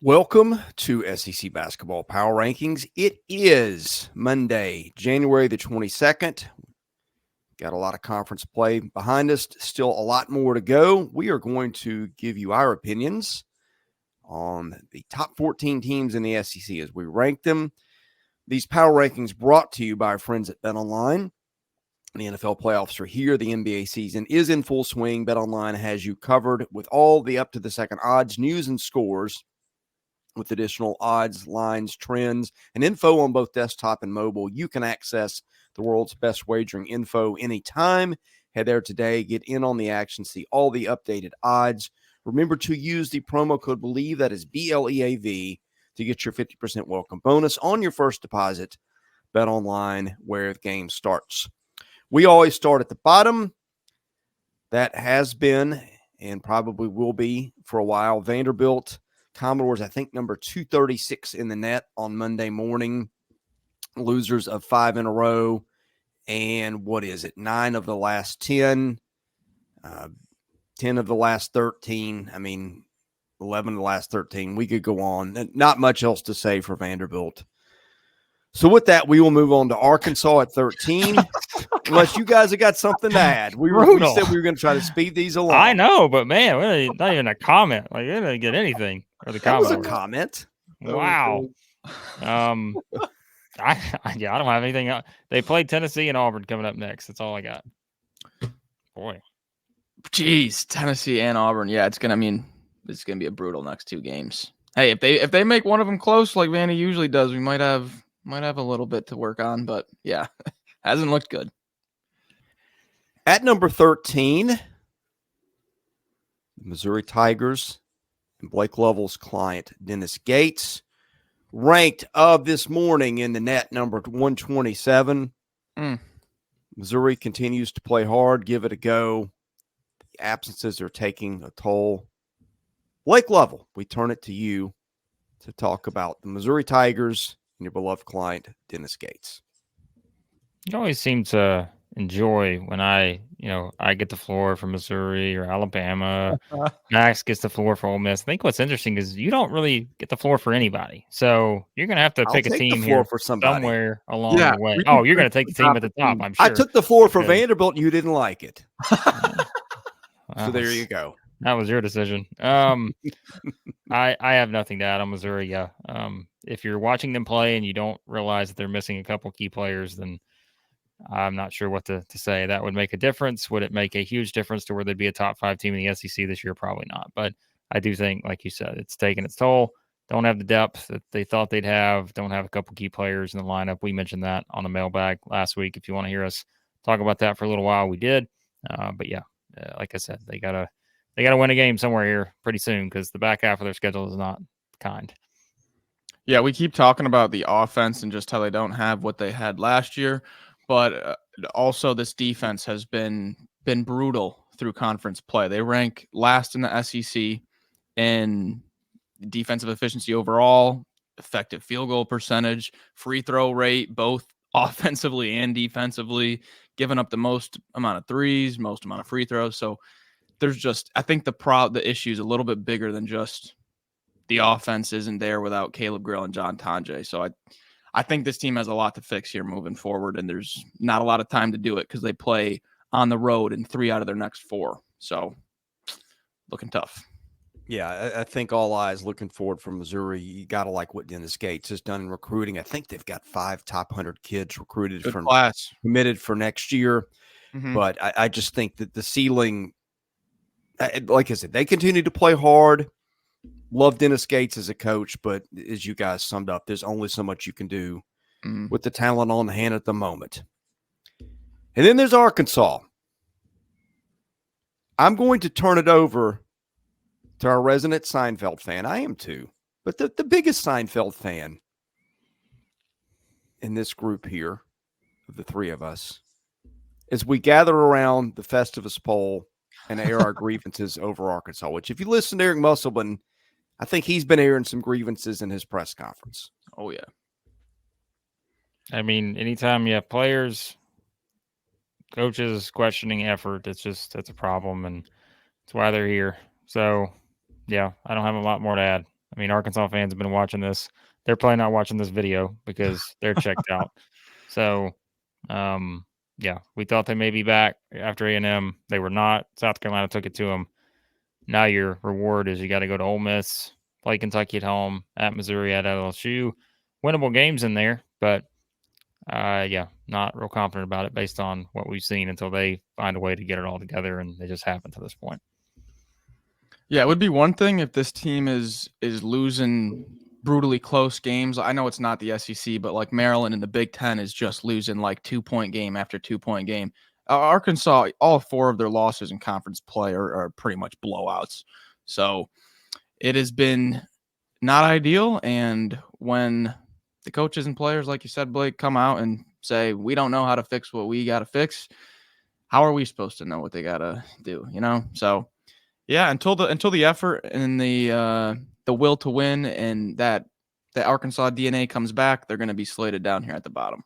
Welcome to SEC Basketball Power Rankings. It is Monday, January the 22nd. Got a lot of conference play behind us, still a lot more to go. We are going to give you our opinions on the top 14 teams in the SEC as we rank them. These power rankings brought to you by our friends at BetOnline. The NFL playoffs are here. The NBA season is in full swing. BetOnline has you covered with all the up-to-the-second odds, news, and scores, with additional odds, lines, trends, and info on both desktop and mobile. You can access the world's best wagering info anytime. Head there today, get in on the action, see all the updated odds. Remember to use the promo code BELIEVE, that is BLEAV, to get your 50% welcome bonus on your first deposit. Bet online where the game starts. We always start at the bottom. That has been and probably will be for a while. Vanderbilt Commodores, I think, number 236 in the net on Monday morning. Losers of 5 in a row. And what is it? 9 of the last 10. 10 of the last 13. 11 of the last 13. We could go on. Not much else to say for Vanderbilt. So with that, we will move on to Arkansas at 13. Unless you guys have got something to add. We said we were going to try to speed these along. I know, but man, not even a comment. Like, we didn't get anything. That was a comment. Wow. I don't have anything else. They played Tennessee and Auburn coming up next. That's all I got. Boy. Jeez, Tennessee and Auburn. Yeah, it's gonna be a brutal next 2 games. Hey, if they make one of them close like Vandy usually does, we might have a little bit to work on, but yeah, hasn't looked good. At number 13, the Missouri Tigers and Blake Lovell's client, Dennis Gates, ranked of this morning in the net number 127. Missouri continues to play hard, give it a go. The absences are taking a toll. Blake Lovell, we turn it to you to talk about the Missouri Tigers and your beloved client, Dennis Gates. You always seem to enjoy when I get the floor for Missouri or Alabama. Max gets the floor for Ole Miss. I think what's interesting is you don't really get the floor for anybody. So you're going to have to pick a team here for somewhere along the way. Oh, you're going to take the team at the top, I'm sure. I took the floor for Vanderbilt and you didn't like it. So there you go. That was your decision. I have nothing to add on Missouri. Yeah. If you're watching them play and you don't realize that they're missing a couple key players, then I'm not sure what to say. That would make a difference. Would it make a huge difference to where they'd be a top 5 team in the SEC this year? Probably not. But I do think, like you said, it's taken its toll. Don't have the depth that they thought they'd have. Don't have a couple key players in the lineup. We mentioned that on the mailbag last week. If you want to hear us talk about that for a little while, we did. But yeah, like I said, they gotta win a game somewhere here pretty soon because the back half of their schedule is not kind. Yeah, we keep talking about the offense and just how they don't have what they had last year. But also this defense has been brutal through conference play. They rank last in the SEC in defensive efficiency overall, effective field goal percentage, free throw rate, both offensively and defensively, giving up the most amount of threes, most amount of free throws. So there's just, I think the issue is a little bit bigger than just the offense isn't there without Caleb Grill and John Tonje. So I think this team has a lot to fix here moving forward, and there's not a lot of time to do it because they play on the road in 3 out of their next 4. So looking tough. Yeah, I think all eyes looking forward from Missouri. You got to like what Dennis Gates has done in recruiting. I think they've got 5 top 100 kids recruited Good from class. Committed for next year. Mm-hmm. But I just think that the ceiling, like I said, they continue to play hard. Love Dennis Gates as a coach, but as you guys summed up, there's only so much you can do with the talent on hand at the moment. And then there's Arkansas. I'm going to turn it over to our resident Seinfeld fan. I am too, but the biggest Seinfeld fan in this group here, of the 3 of us, as we gather around the Festivus poll and air our grievances over Arkansas, which if you listen to Eric Musselman, I think he's been airing some grievances in his press conference. Oh, yeah. I mean, anytime you have players, coaches questioning effort, that's a problem, and that's why they're here. So, yeah, I don't have a lot more to add. I mean, Arkansas fans have been watching this. They're probably not watching this video because they're checked out. So, yeah, we thought they may be back after A&M. They were not. South Carolina took it to them. Now your reward is you got to go to Ole Miss, play Kentucky at home, at Missouri, at LSU. Winnable games in there, but yeah, not real confident about it based on what we've seen until they find a way to get it all together, and they just happen to this point. Yeah, it would be one thing if this team is losing brutally close games. I know it's not the SEC, but like Maryland in the Big Ten is just losing like 2-point game after 2-point game. Arkansas, all 4 of their losses in conference play are pretty much blowouts. So it has been not ideal. And when the coaches and players, like you said, Blake, come out and say, we don't know how to fix what we got to fix, how are we supposed to know what they got to do, you know? So yeah, until the effort and the will to win and that the Arkansas DNA comes back, they're going to be slated down here at the bottom.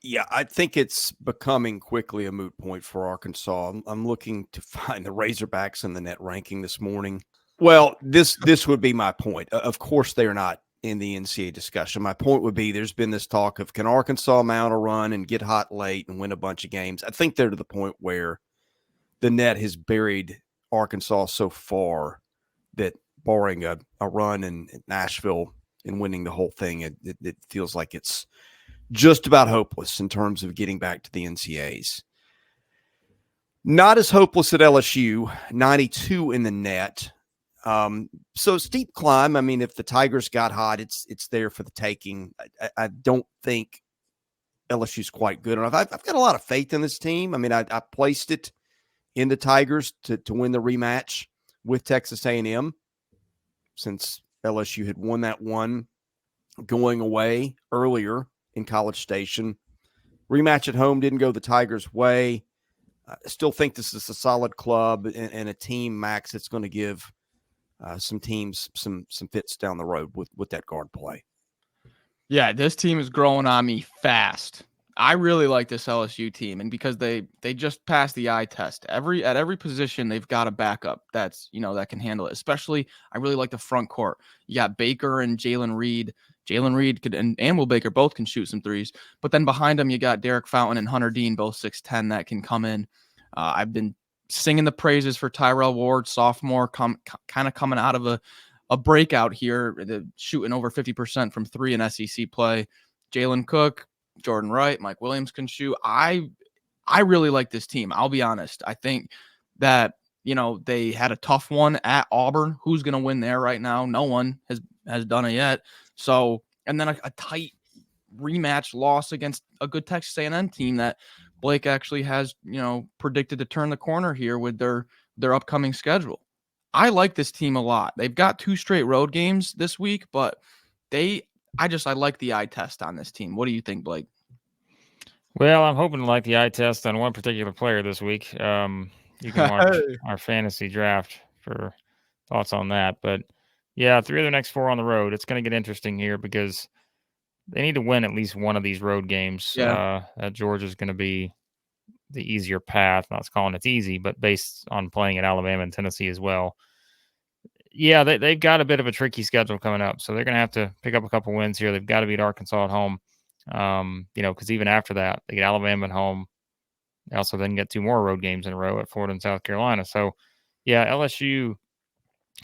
Yeah, I think it's becoming quickly a moot point for Arkansas. I'm looking to find the Razorbacks in the net ranking this morning. Well, this would be my point. Of course, they are not in the NCAA discussion. My point would be there's been this talk of can Arkansas mount a run and get hot late and win a bunch of games. I think they're to the point where the net has buried Arkansas so far that barring a run in Nashville and winning the whole thing, it feels like it's just about hopeless in terms of getting back to the NCAAs. Not as hopeless at LSU, 92 in the net. So steep climb. I mean, if the Tigers got hot, it's there for the taking. I don't think LSU's quite good enough. I've got a lot of faith in this team. I mean, I placed it in the Tigers to win the rematch with Texas A&M since LSU had won that one going away earlier in College Station. Rematch at home didn't go the Tigers' way. I still think this is a solid club and a team, Max, that's going to give some teams some fits down the road with that guard play. Yeah, this team is growing on me fast. I really like this LSU team, and because they just passed the eye test. At every position, they've got a backup that's that can handle it. Especially, I really like the front court. You got Baker and Jalen Reed. Jalen Reed could and Will Baker both can shoot some threes. But then behind them, you got Derek Fountain and Hunter Dean, both 6'10", that can come in. I've been singing the praises for Tyrell Ward, sophomore, kind of coming out of a breakout here, shooting over 50% from 3 in SEC play. Jalen Cook, Jordan Wright, Mike Williams can shoot. I really like this team. I'll be honest. I think that, they had a tough one at Auburn. Who's going to win there right now? No one has done it yet. So, and then a tight rematch loss against a good Texas A&M team that Blake actually has, predicted to turn the corner here with their upcoming schedule. I like this team a lot. They've got 2 straight road games this week, but I like the eye test on this team. What do you think, Blake? Well, I'm hoping to like the eye test on one particular player this week. You can watch our fantasy draft for thoughts on that. But yeah, 3 of the next 4 on the road. It's going to get interesting here because they need to win at least one of these road games. Yeah. Georgia's going to be the easier path. Not calling it's easy, but based on playing at Alabama and Tennessee as well. Yeah, they've got a bit of a tricky schedule coming up, so they're going to have to pick up a couple wins here. They've got to beat Arkansas at home, because even after that, they get Alabama at home. They also then get 2 more road games in a row at Florida and South Carolina. So, yeah, LSU,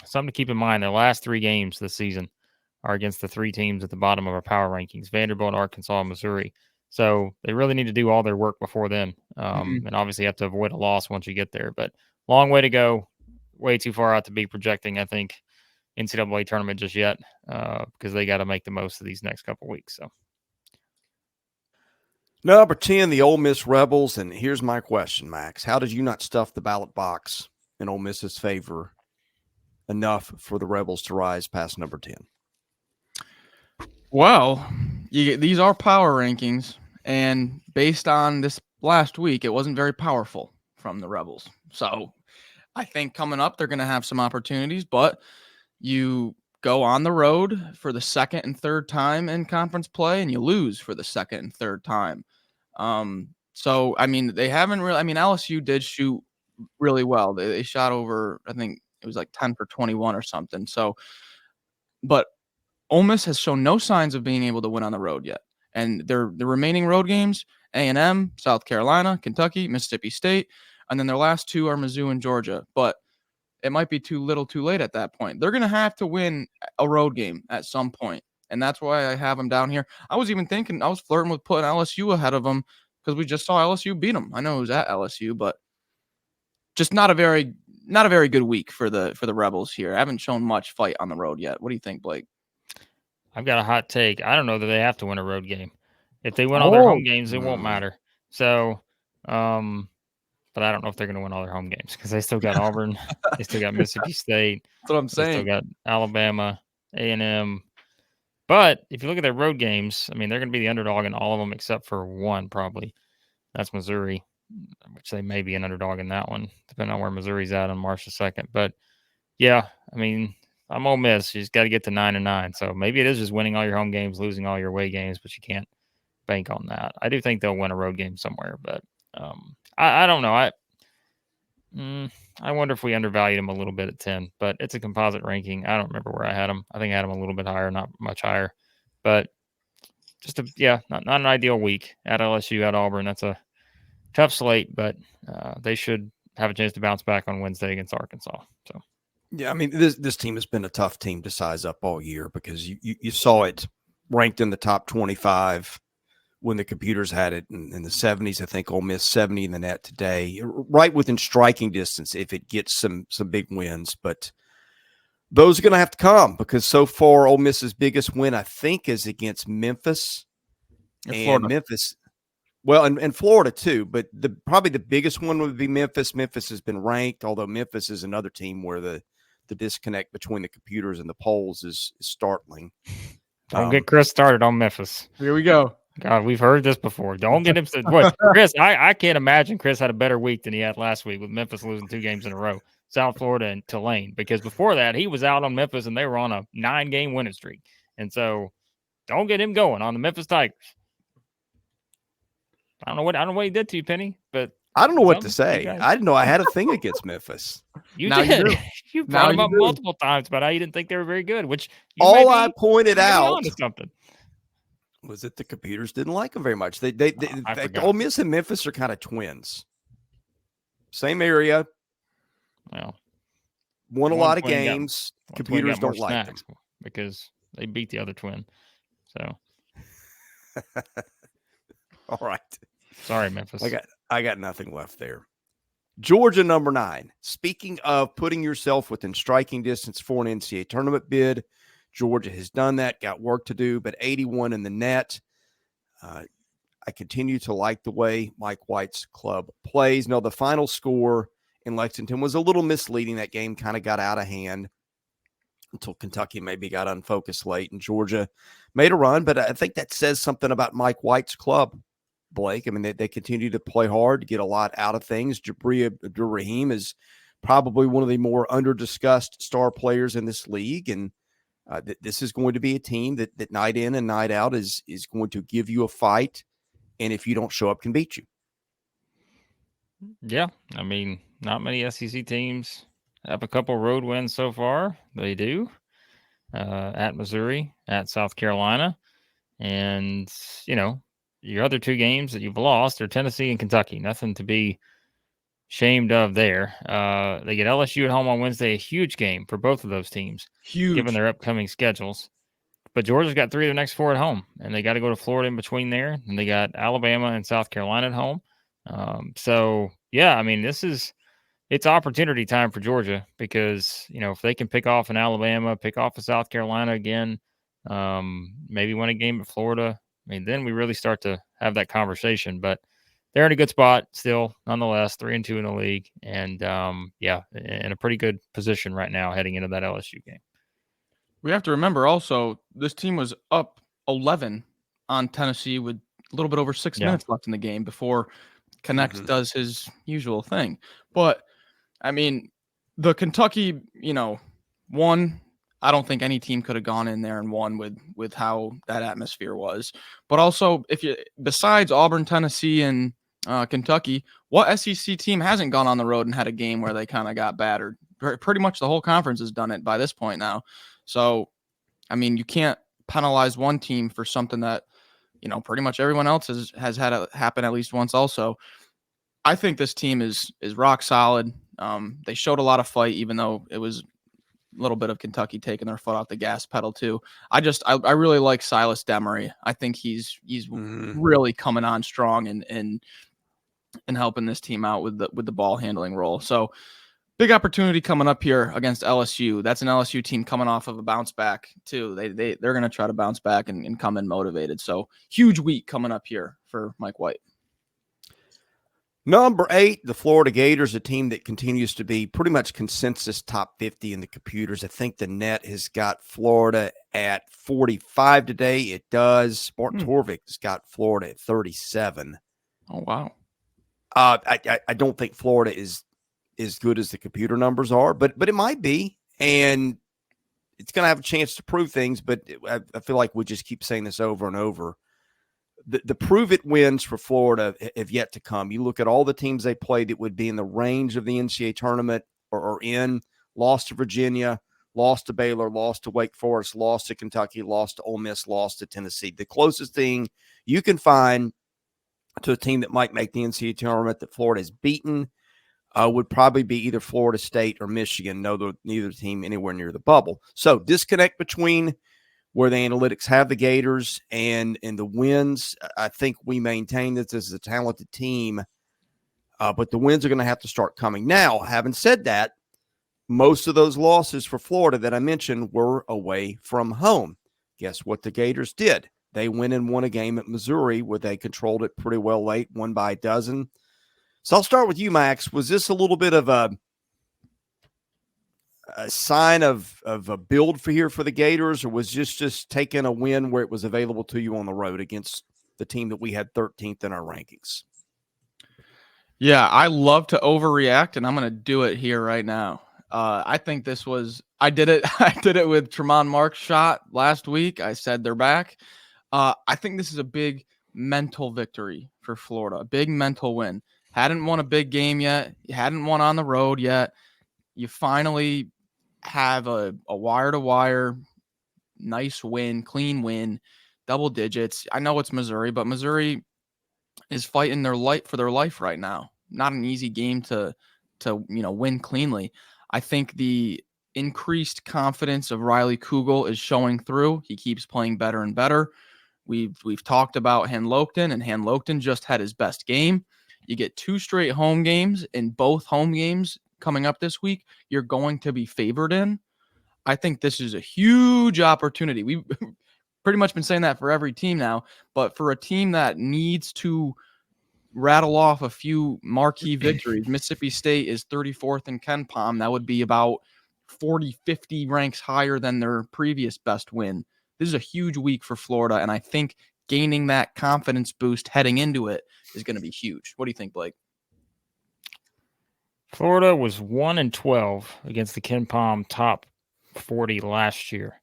something to keep in mind, their last 3 games this season are against the 3 teams at the bottom of our power rankings, Vanderbilt, Arkansas, and Missouri. So they really need to do all their work before then. And obviously have to avoid a loss once you get there. But long way to go. Way too far out to be projecting, I think, NCAA tournament just yet because they got to make the most of these next couple weeks. So, Number 10, the Ole Miss Rebels. And here's my question, Max. How did you not stuff the ballot box in Ole Miss's favor enough for the Rebels to rise past number 10? Well, these are power rankings, and based on this last week, it wasn't very powerful from the Rebels. So I think coming up, they're going to have some opportunities, but you go on the road for the 2nd and 3rd time in conference play, and you lose for the 2nd and 3rd time. So, I mean, they haven't really – I mean, LSU did shoot really well. They shot over, I think, It was like 10 for 21 or something. So, but Ole Miss has shown no signs of being able to win on the road yet. And the remaining road games, A&M, South Carolina, Kentucky, Mississippi State, and then their last two are Mizzou and Georgia. But it might be too little too late at that point. They're going to have to win a road game at some point. And that's why I have them down here. I was even thinking, I was flirting with putting LSU ahead of them because we just saw LSU beat them. I know it was at LSU, but just not a very good week for the Rebels here. I haven't shown much fight on the road yet. What do you think, Blake? I've got a hot take. I don't know that they have to win a road game. If they win all their home games, it won't matter. So, but I don't know if they're going to win all their home games because they still got Auburn, they still got Mississippi State. That's what I'm saying. They still got Alabama, A&M. But if you look at their road games, I mean, they're going to be the underdog in all of them except for one, probably. That's Missouri, which they may be an underdog in that one, depending on where Missouri's at on March the 2nd. But, yeah, I mean, I'm Ole Miss. You just got to get to 9-9. So maybe it is just winning all your home games, losing all your away games, but you can't bank on that. I do think they'll win a road game somewhere, but I don't know. I wonder if we undervalued them a little bit at 10, but it's a composite ranking. I don't remember where I had them. I think I had them a little bit higher, not much higher, but just not an ideal week at LSU, at Auburn. That's a tough slate, but they should have a chance to bounce back on Wednesday against Arkansas. So. Yeah, I mean, this team has been a tough team to size up all year because you saw it ranked in the top 25 when the computers had it in the 70s. I think Ole Miss 70 in the net today, right within striking distance if it gets some big wins. But those are going to have to come because so far Ole Miss's biggest win, I think, is against Memphis and Memphis. Well, and Florida too, but probably the biggest one would be Memphis. Memphis has been ranked, although Memphis is another team where the disconnect between the computers and the polls is startling. Don't get Chris started on Memphis. Here we go. God, we've heard this before. Don't get him started. Chris, I can't imagine Chris had a better week than he had last week with Memphis losing 2 games in a row, South Florida and Tulane, because before that he was out on Memphis and they were on a 9-game winning streak. And so don't get him going on the Memphis Tigers. I don't know what he did to you, Penny, but I don't know what to say. I didn't know I had a thing against Memphis. You did. You brought them up multiple times about how you didn't think they were very good, which all I pointed out something was that the computers didn't like them very much. They Ole Miss and Memphis are kind of twins. Same area. Well, won a lot of games. Computers don't like them because they beat the other twin. So, all right. Sorry, Memphis. I got nothing left there. Georgia, number 9. Speaking of putting yourself within striking distance for an NCAA tournament bid, Georgia has done that, got work to do, but 81 in the net. I continue to like the way Mike White's club plays. Now, the final score in Lexington was a little misleading. That game kind of got out of hand until Kentucky maybe got unfocused late, and Georgia made a run, but I think that says something about Mike White's club. Blake, I mean, they continue to play hard, to get a lot out of things. Jabri Abdur-Rahim is probably one of the more under-discussed star players in this league, and this is going to be a team that night in and night out is going to give you a fight, and if you don't show up, can beat you. Yeah, I mean, not many SEC teams have a couple road wins so far. They do at Missouri, at South Carolina, and, your other 2 games that you've lost are Tennessee and Kentucky. Nothing to be shamed of there. They get LSU at home on Wednesday, a huge game for both of those teams, given their upcoming schedules. But Georgia's got 3 of the next 4 at home, and they got to go to Florida in between there, and they got Alabama and South Carolina at home. So, yeah, I mean, it's opportunity time for Georgia because, if they can pick off an Alabama, pick off a South Carolina again, maybe win a game at Florida, I mean, then we really start to have that conversation. But they're in a good spot still, nonetheless, 3-2 in the league. And, in a pretty good position right now heading into that LSU game. We have to remember also, this team was up 11 on Tennessee with a little bit over 6 minutes left in the game before Connect does his usual thing. But, I mean, the Kentucky, won. I don't think any team could have gone in there and won with how that atmosphere was. But also, besides Auburn, Tennessee, and Kentucky, what SEC team hasn't gone on the road and had a game where they kind of got battered? pretty much the whole conference has done it by this point now. So, I mean, you can't penalize one team for something that, pretty much everyone else has had it happen at least once also. I think this team is rock solid. They showed a lot of fight, even though it was a little bit of Kentucky taking their foot off the gas pedal too. I really like Silas Demery. I think he's really coming on strong and helping this team out with the ball handling role. So big opportunity coming up here against LSU. That's an LSU team coming off of a bounce back too. They're going to try to bounce back and come in motivated. So huge week coming up here for Mike White. Number 8, the Florida Gators, a team that continues to be pretty much consensus top 50 in the computers. I think the net has got Florida at 45 today. It does. Spartan Torvik has got Florida at 37. Oh, wow. I don't think Florida is as good as the computer numbers are, but it might be. And it's going to have a chance to prove things, but I feel like we just keep saying this over and over. The prove-it wins for Florida have yet to come. You look at all the teams they played that would be in the range of the NCAA tournament or in, lost to Virginia, lost to Baylor, lost to Wake Forest, lost to Kentucky, lost to Ole Miss, lost to Tennessee. The closest thing you can find to a team that might make the NCAA tournament that Florida has beaten would probably be either Florida State or Michigan. Neither team anywhere near the bubble. So disconnect between where the analytics have the Gators and the wins. I think we maintain that this is a talented team, but the wins are going to have to start coming. Now, having said that, most of those losses for Florida that I mentioned were away from home. Guess what the Gators did? They went and won a game at Missouri where they controlled it pretty well late, won by a dozen. So I'll start with you, Max. Was this a little bit of a sign of a build for the Gators, or was just taking a win where it was available to you on the road against the team that we had 13th in our rankings? Yeah, I love to overreact, and I'm going to do it here right now. I think this was – I did it with Tremont Mark's shot last week. I said they're back. I think this is a big mental victory for Florida, a big mental win. Hadn't won a big game yet. Hadn't won on the road yet. You finally have a wire-to-wire, nice win, clean win, double digits. I know it's Missouri, but Missouri is fighting for their life right now. Not an easy game to win cleanly. I think the increased confidence of Riley Kugel is showing through. He keeps playing better and better. We've talked about Hanlokten, and Hanlokten just had his best game. You get 2 straight home games, and both home games coming up this week, you're going to be favored in. I think this is a huge opportunity. We've pretty much been saying that for every team now, but for a team that needs to rattle off a few marquee victories, Mississippi State is 34th in KenPom. That would be about 40, 50 ranks higher than their previous best win. This is a huge week for Florida, and I think gaining that confidence boost heading into it is going to be huge. What do you think, Blake? Florida was 1-12 against the KenPom top 40 last year.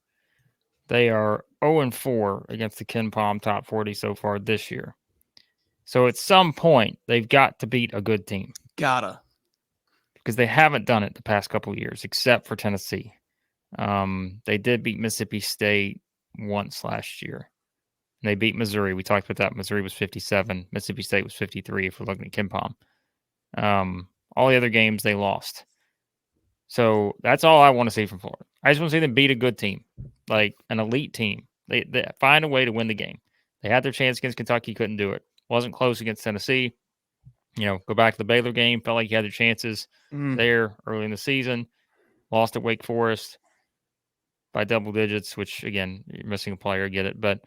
They are 0-4 against the KenPom top 40 so far this year. So at some point, they've got to beat a good team. Gotta. Because they haven't done it the past couple of years, except for Tennessee. They did beat Mississippi State once last year. And they beat Missouri. We talked about that. Missouri was 57. Mississippi State was 53 if we're looking at KenPom. All the other games, they lost. So that's all I want to see from Florida. I just want to see them beat a good team, like an elite team. They find a way to win the game. They had their chance against Kentucky, couldn't do it. Wasn't close against Tennessee. Go back to the Baylor game. Felt like you had their chances there early in the season. Lost at Wake Forest by double digits, which, again, you're missing a player, I get it. But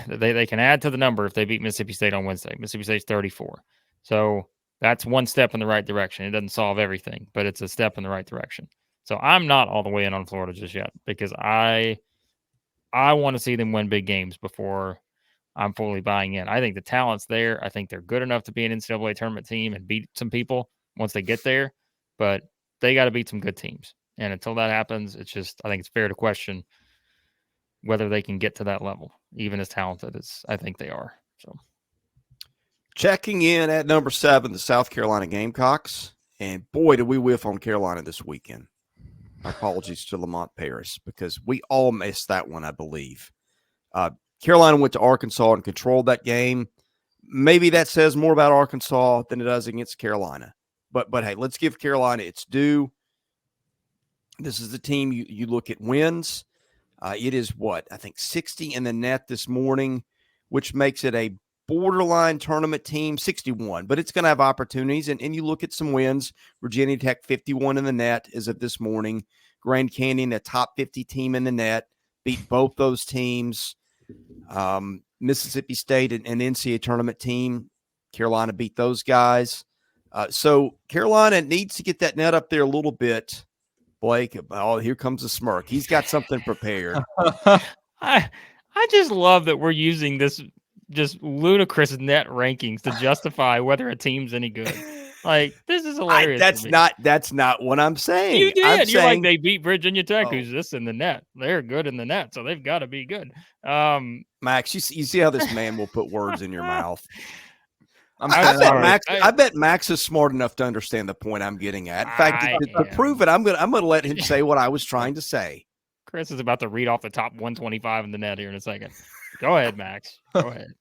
they can add to the number if they beat Mississippi State on Wednesday. Mississippi State's 34. So that's one step in the right direction. It doesn't solve everything, but it's a step in the right direction. So I'm not all the way in on Florida just yet because I want to see them win big games before I'm fully buying in. I think the talent's there. I think they're good enough to be an NCAA tournament team and beat some people once they get there, but they got to beat some good teams. And until that happens, I think it's fair to question whether they can get to that level, even as talented as I think they are. So, checking in at number 7, the South Carolina Gamecocks. And boy, did we whiff on Carolina this weekend. My apologies to Lamont Paris because we all missed that one, I believe. Carolina went to Arkansas and controlled that game. Maybe that says more about Arkansas than it does against Carolina. But hey, let's give Carolina its due. This is the team you look at wins. It is what? I think 60 in the net this morning, which makes it a borderline tournament team, 61. But it's going to have opportunities. And you look at some wins. Virginia Tech, 51 in the net as of this morning. Grand Canyon, a top 50 team in the net, beat both those teams. Mississippi State, an NCAA tournament team. Carolina beat those guys. So Carolina needs to get that net up there a little bit. Blake, oh, here comes a smirk. He's got something prepared. I just love that we're using this just ludicrous net rankings to justify whether a team's any good. Like, this is hilarious. That's not what I'm saying. You did. I'm You're saying, like, they beat Virginia Tech, who's this in the net. They're good in the net, so they've got to be good. Max, you see how this man will put words in your mouth. I bet Max is smart enough to understand the point I'm getting at. In fact, to prove it, I'm gonna let him say what I was trying to say. Chris is about to read off the top 125 in the net here in a second. Go ahead, Max. Go ahead.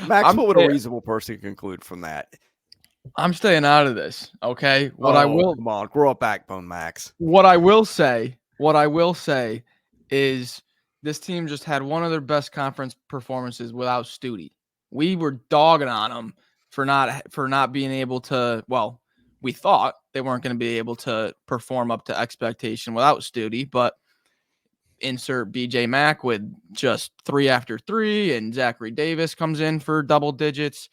Max, what would a reasonable person conclude from that? I'm staying out of this. Okay. Come on, grow a backbone, Max. What I will say is this team just had one of their best conference performances without Stute. We were dogging on them for not being able to. Well, we thought they weren't going to be able to perform up to expectation without Stute, but insert BJ Mack with just 3 after 3, and Zachary Davis comes in for double digits.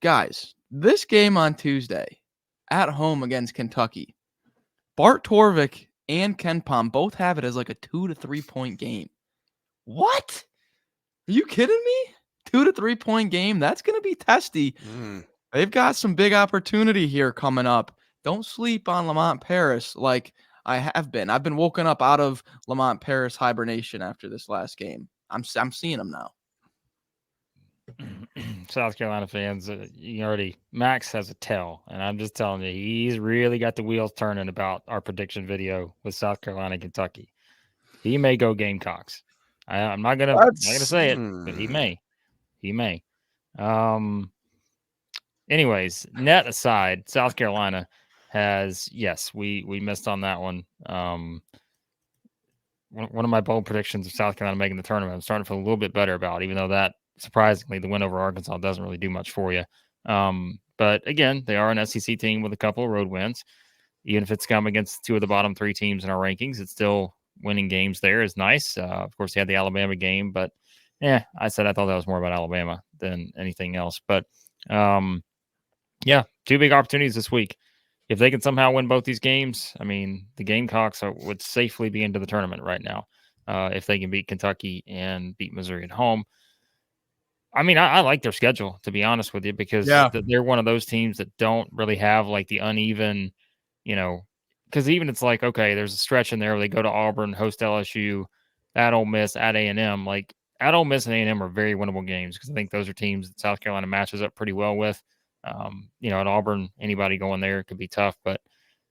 Guys, this game on Tuesday at home against Kentucky, Bart Torvik and Ken Pom both have it as like a 2 to 3 point game. What? Are you kidding me? 2 to 3 point game. That's going to be testy. They've got some big opportunity here coming up. Don't sleep on Lamont Paris like I have been. I've been woken up out of Lamont Paris hibernation after this last game. I'm seeing him now. South Carolina fans, Max has a tell, and I'm just telling you, he's really got the wheels turning about our prediction video with South Carolina and Kentucky. He may go Gamecocks. I'm not gonna say it, but he may. Anyways, net aside, South Carolina has, yes, we missed on that one. One of my bold predictions of South Carolina making the tournament, I'm starting to feel a little bit better about, even though that, surprisingly, the win over Arkansas doesn't really do much for you. But again, they are an SEC team with a couple of road wins. Even if it's come against 2 of the bottom 3 teams in our rankings, it's still winning games there is nice. Of course, he had the Alabama game, but I thought that was more about Alabama than anything else. But 2 big opportunities this week. If they can somehow win both these games, I mean, the Gamecocks would safely be into the tournament right now if they can beat Kentucky and beat Missouri at home. I mean, I like their schedule, to be honest with you, because they're one of those teams that don't really have like the uneven, because even it's like, okay, there's a stretch in there where they go to Auburn, host LSU, at Ole Miss, at A&M. Like, at Ole Miss and A&M are very winnable games because I think those are teams that South Carolina matches up pretty well with. At Auburn, anybody going there could be tough. But,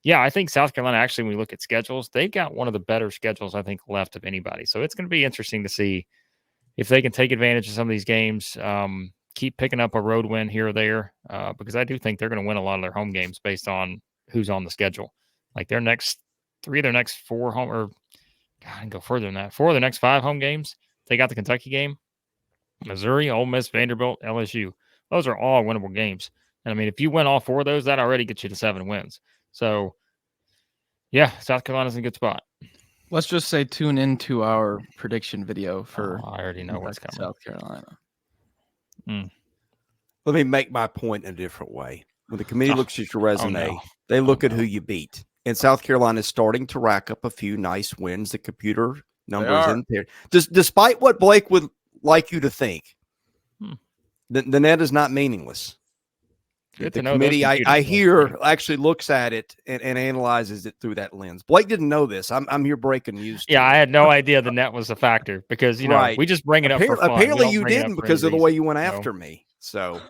I think South Carolina, actually, when we look at schedules, they've got one of the better schedules, I think, left of anybody. So it's going to be interesting to see if they can take advantage of some of these games, keep picking up a road win here or there, because I do think they're going to win a lot of their home games based on who's on the schedule. Like their next 3 of their next 4 home, or God, I can go further than that. 4 of their next 5 home games, they got the Kentucky game, Missouri, Ole Miss, Vanderbilt, LSU. Those are all winnable games. And I mean, if you win all 4 of those, that already gets you to 7 wins. So, South Carolina's in a good spot. Let's just say tune into our prediction video for I already know what's coming. South Carolina. Let me make my point in a different way. When the committee looks at your resume, they look at who you beat. And South Carolina is starting to rack up a few nice wins. The computer numbers in there. Despite what Blake would like you to think, the net is not meaningless. The committee, I hear, actually looks at it and analyzes it through that lens. Blake didn't know this. I'm here breaking news. I had no idea the net was a factor because, we just bring it up for fun. Apparently you didn't because of the way you went after me. So,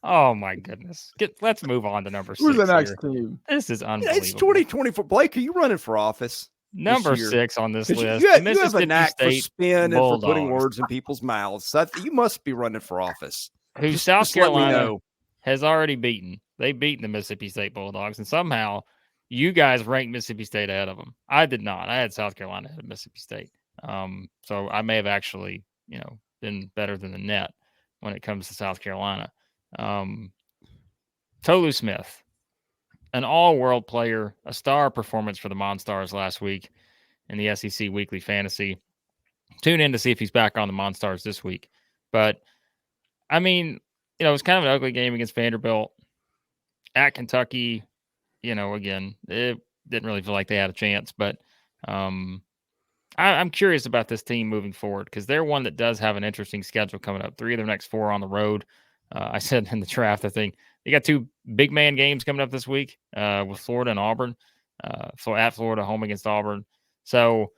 Oh my goodness. Let's move on to number 6. Who's the next here. team? This is unbelievable. It's 2024. Blake, are you running for office? Number year? 6 on this list. You the have a Mississippi knack for State spin and for putting Bulldogs, words in people's mouths. So you must be running for office. who South Carolina know. has already beaten. They've beaten the Mississippi State Bulldogs, and somehow you guys ranked Mississippi State ahead of them. I did not. I had South Carolina ahead of Mississippi State. So I may have actually, been better than the net when it comes to South Carolina. Tolu Smith, an all-world player, a star performance for the Monstars last week in the SEC Weekly Fantasy. Tune in to see if he's back on the Monstars this week. But, I mean, it was kind of an ugly game against Vanderbilt. At Kentucky, again, it didn't really feel like they had a chance. But I'm curious about this team moving forward because they're one that does have an interesting schedule coming up. 3 of their next 4 on the road. I said in the draft, I think they got 2 big man games coming up this week with Florida and Auburn. At Florida, home against Auburn. So,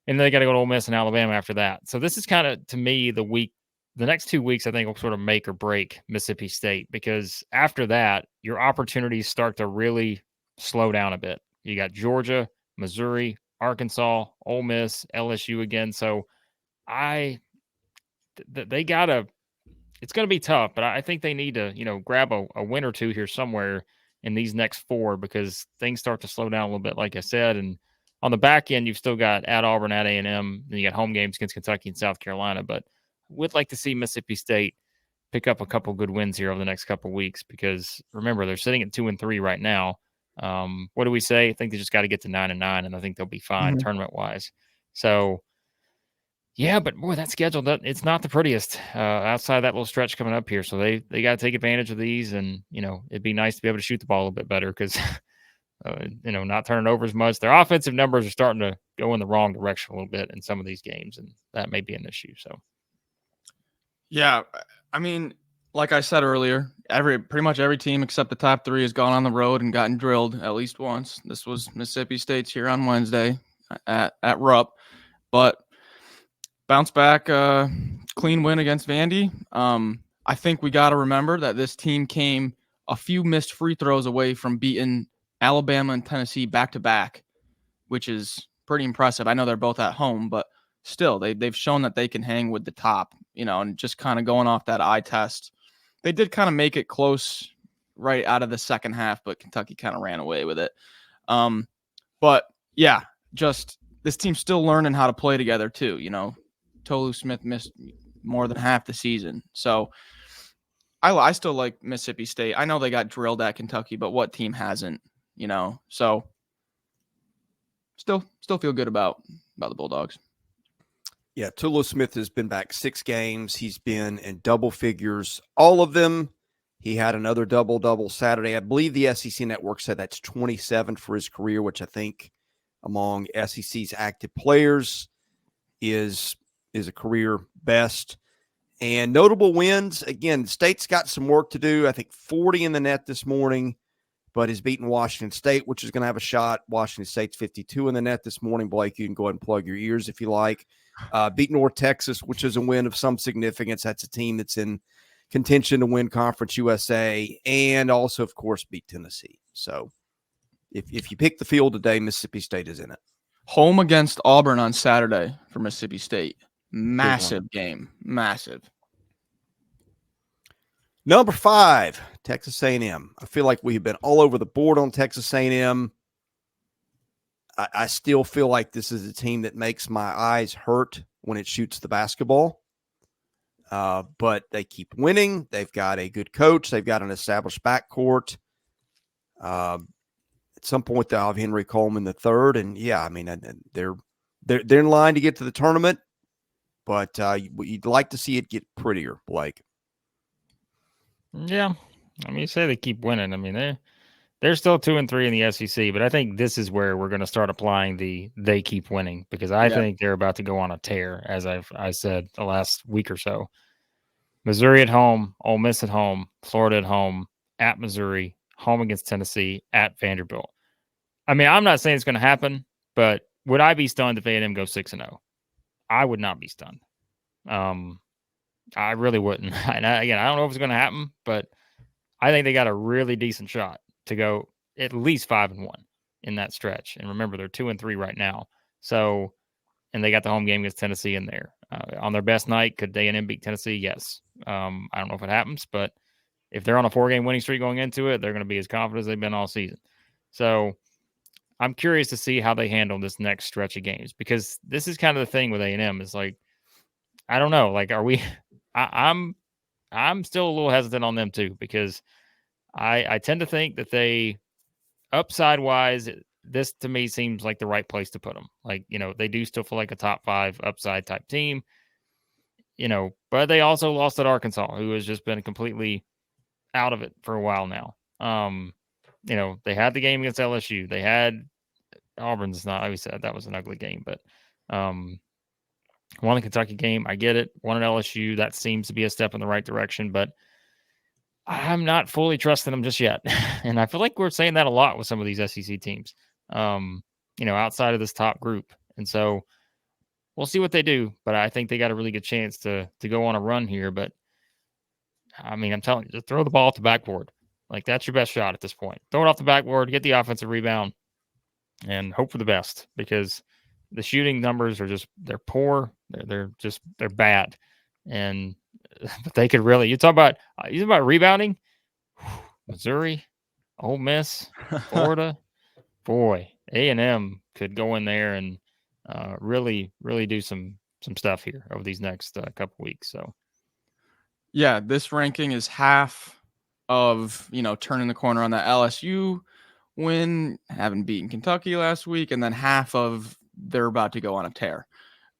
and then they got to go to Ole Miss and Alabama after that. So this is kind of, to me, the next 2 weeks, I think, will sort of make or break Mississippi State because after that, your opportunities start to really slow down a bit. You got Georgia, Missouri, Arkansas, Ole Miss, LSU again. So they got to, it's going to be tough, but I think they need to, grab a win or 2 here somewhere in these next 4 because things start to slow down a little bit, like I said. And on the back end, you've still got at Auburn, at A&M, then you got home games against Kentucky and South Carolina. But would like to see Mississippi State pick up a couple good wins here over the next couple of weeks because remember, they're sitting at 2-3 right now. What do we say? I think they just got to get to 9-9, and I think they'll be fine tournament-wise. So, yeah, but boy, that schedule, it's not the prettiest outside that little stretch coming up here. So they got to take advantage of these, and, it'd be nice to be able to shoot the ball a little bit better because, not turning over as much. Their offensive numbers are starting to go in the wrong direction a little bit in some of these games, and that may be an issue. So, yeah, I mean, like I said earlier, pretty much every team except the top 3 has gone on the road and gotten drilled at least once. This was Mississippi State's here on Wednesday at Rupp, but bounce back, clean win against Vandy. I think we got to remember that this team came a few missed free throws away from beating Alabama and Tennessee back-to-back, which is pretty impressive. I know they're both at home, but still, they've shown that they can hang with the top, and just kind of going off that eye test. They did kind of make it close right out of the second half, but Kentucky kind of ran away with it. But, yeah, just this team's still learning how to play together too, Tolu Smith missed more than half the season. So I still like Mississippi State. I know they got drilled at Kentucky, but what team hasn't, So still feel good about the Bulldogs. Yeah, Tolu Smith has been back 6 games. He's been in double figures, all of them. He had another double-double Saturday. I believe the SEC Network said that's 27 for his career, which I think among SEC's active players is a career best. And notable wins, again, the State's got some work to do. I think 40 in the net this morning, but has beaten Washington State, which is going to have a shot. Washington State's 52 in the net this morning. Blake, you can go ahead and plug your ears if you like. Beat North Texas, which is a win of some significance. That's a team that's in contention to win Conference USA, and also, of course, beat Tennessee. So if you pick the field today, Mississippi State is in it. Home against Auburn on Saturday for Mississippi State. Massive game. Massive. Number 5, Texas A&M. I feel like we've been all over the board on Texas A&M. I still feel like this is a team that makes my eyes hurt when it shoots the basketball. But they keep winning. They've got a good coach. They've got an established backcourt. At some point, they'll have Henry Coleman III. And, yeah, I mean, they're in line to get to the tournament. But you'd like to see it get prettier, Blake. Yeah. I mean, you say they keep winning. I mean, they're still 2-3 in the SEC, but I think this is where we're going to start applying they keep winning because I think they're about to go on a tear, as I said the last week or so. Missouri at home, Ole Miss at home, Florida at home, at Missouri, home against Tennessee, at Vanderbilt. I mean, I'm not saying it's going to happen, but would I be stunned if A&M goes 6-0? I would not be stunned. I really wouldn't. And again, I don't know if it's going to happen, but I think they got a really decent shot to go at least 5-1 in that stretch. And remember, they're 2-3 right now. So, and they got the home game against Tennessee in there. On their best night, could A&M beat Tennessee? Yes. I don't know if it happens, but if they're on a 4-game winning streak going into it, they're going to be as confident as they've been all season. So I'm curious to see how they handle this next stretch of games, because this is kind of the thing with A&M is like, I don't know, like, are we? I'm still a little hesitant on them too, because I tend to think that they, upside wise, this to me seems like the right place to put them. Like, they do still feel like a top 5 upside type team, but they also lost at Arkansas, who has just been completely out of it for a while now. They had the game against LSU. They had Auburn's not, like we said, that was an ugly game, but won the Kentucky game. I get it. Won at LSU. That seems to be a step in the right direction, but I'm not fully trusting them just yet. And I feel like we're saying that a lot with some of these SEC teams, outside of this top group. And so we'll see what they do, but I think they got a really good chance to go on a run here. But I mean, I'm telling you, just throw the ball off the backboard. Like, that's your best shot at this point. Throw it off the backboard, get the offensive rebound, and hope for the best, because the shooting numbers are they're poor. They're bad. And but they could really, you talk about rebounding, Missouri, Ole Miss, Florida, boy, A&M could go in there and really, really do some stuff here over these next couple weeks. So, yeah, this ranking is half of, turning the corner on that LSU win, having beaten Kentucky last week, and then half of they're about to go on a tear.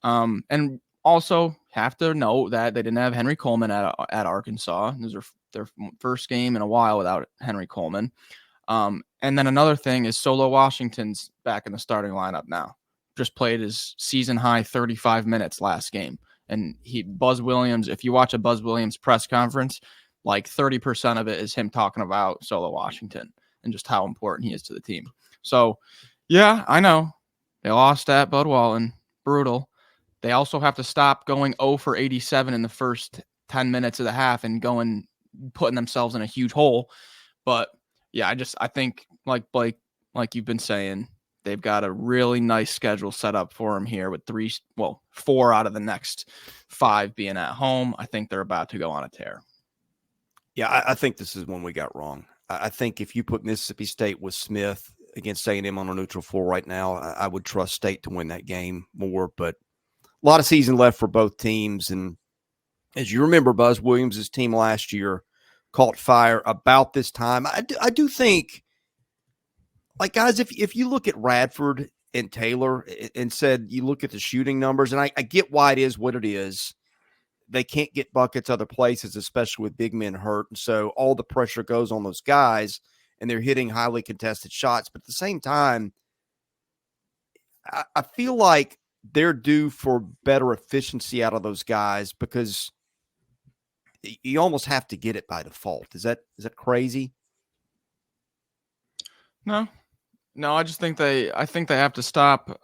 And also have to note that they didn't have Henry Coleman at Arkansas. This is their first game in a while without Henry Coleman. And then another thing is Solo Washington's back in the starting lineup now. Just played his season high 35 minutes last game. And Buzz Williams, if you watch a Buzz Williams press conference, like 30% of it is him talking about Solo Washington and just how important he is to the team. So, yeah, I know they lost at Bud Walton. Brutal. They also have to stop going 0 for 87 in the first 10 minutes of the half and putting themselves in a huge hole. But yeah, I think, like Blake, like you've been saying, they've got a really nice schedule set up for them here with 4 out of the next 5 being at home. I think they're about to go on a tear. Yeah, I think this is one we got wrong. I think if you put Mississippi State with Smith against A&M on a neutral floor right now, I would trust State to win that game more. But a lot of season left for both teams. And as you remember, Buzz Williams' team last year caught fire about this time. I do think, like, guys, if you look at Radford and Taylor and said you look at the shooting numbers, and I get why it is what it is. They can't get buckets other places, especially with big men hurt. And so all the pressure goes on those guys, and they're hitting highly contested shots. But at the same time, I feel like they're due for better efficiency out of those guys, because you almost have to get it by default. Is that crazy? No, I just think they have to stop